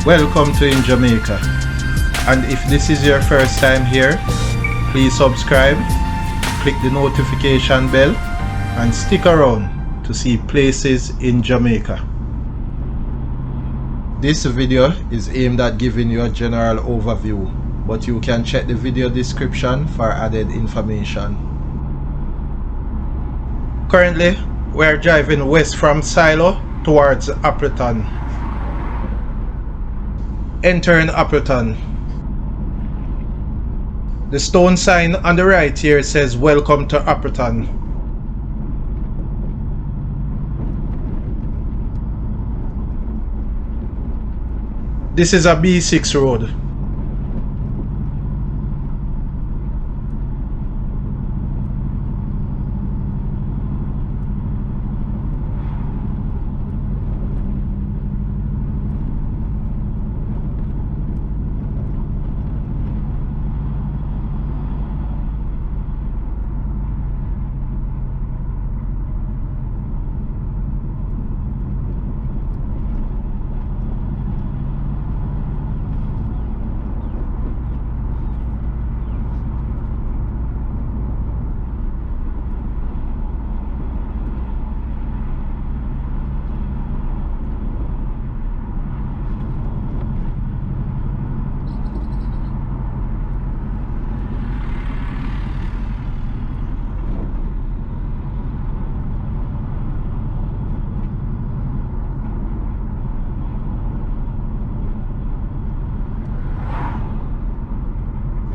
Welcome to InJamaica, and if this is your first time here, please subscribe, click the notification bell and stick around to see places in Jamaica. This video is aimed at giving you a general overview, but you can check the video description for added information. Currently, we are driving west from Siloah towards Appleton. Entering Appleton. The stone sign on the right here says "Welcome to Appleton." This is a B6 road.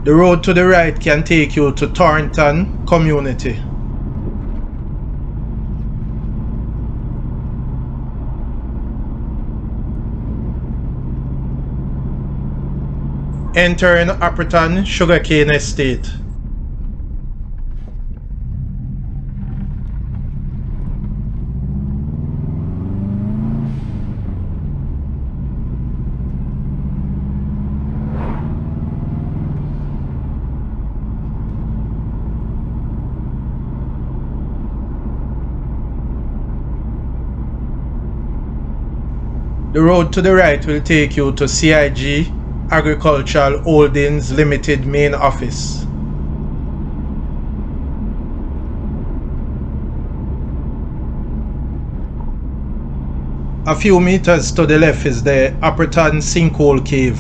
The road to the right can take you to Thronton Community. Entering Appleton Sugarcane Estate. The road to the right will take you to CIG Agricultural Holdings Limited main office. A few meters to the left is the Appleton Sinkhole Cave.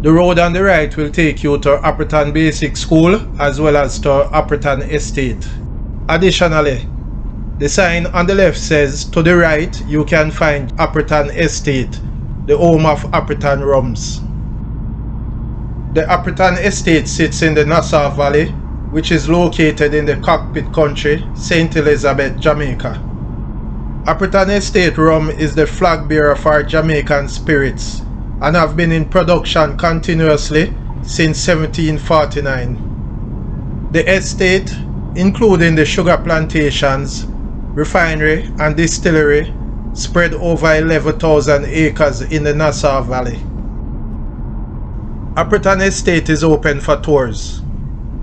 The road on the right will take you to Appleton Basic School as well as to Appleton Estate. Additionally, the sign on the left says to the right you can find Appleton Estate, the home of Appleton Rums. The Appleton Estate sits in the Nassau Valley, which is located in the Cockpit Country, St. Elizabeth, Jamaica. Appleton Estate Rum is the flag bearer for Jamaican spirits and have been in production continuously since 1749. The estate, including the sugar plantations, refinery and distillery, spread over 11,000 acres in the Nassau Valley. Appleton Estate is open for tours.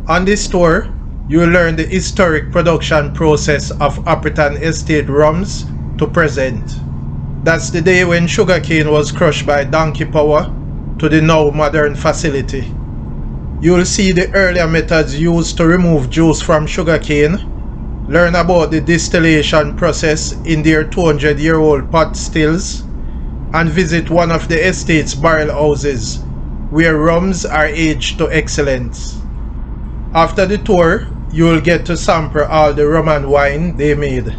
On this tour, you will learn the historic production process of Appleton Estate Rums to present. That's the day when sugarcane was crushed by donkey power to the now modern facility. You will see the earlier methods used to remove juice from sugarcane, learn about the distillation process in their 200-year-old pot stills, and visit one of the estate's barrel houses where rums are aged to excellence. After the tour, you will get to sample all the rum and wine they made.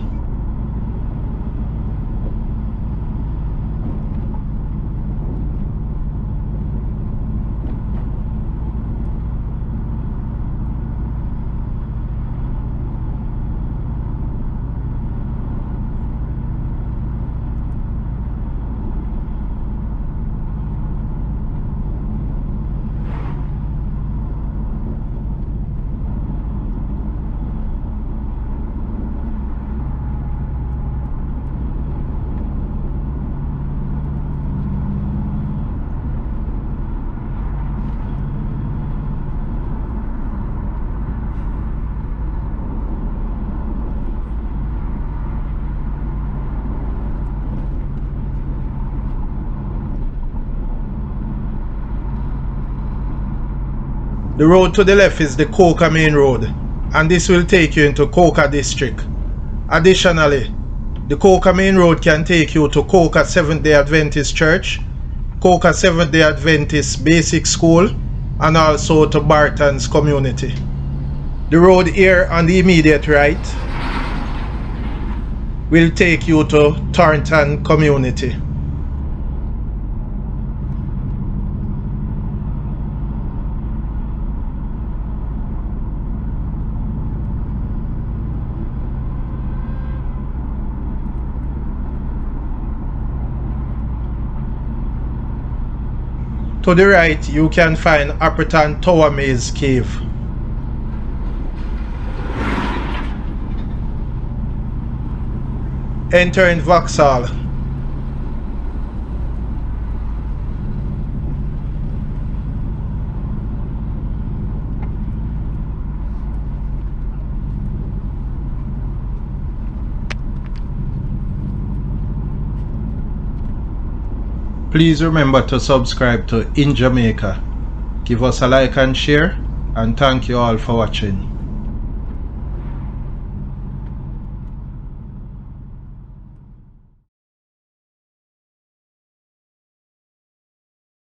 The road to the left is the Coca Main Road, and this will take you into Coca District. Additionally, the Coca Main Road can take you to Coca Seventh-day Adventist Church, Coca Seventh-day Adventist Basic School, and also to Barton's Community. The road here on the immediate right will take you to Thronton Community. To the right, you can find Appleton Tower Maze Cave. Entering Vauxhall. Please remember to subscribe to InJamaica. Give us a like and share, and thank you all for watching.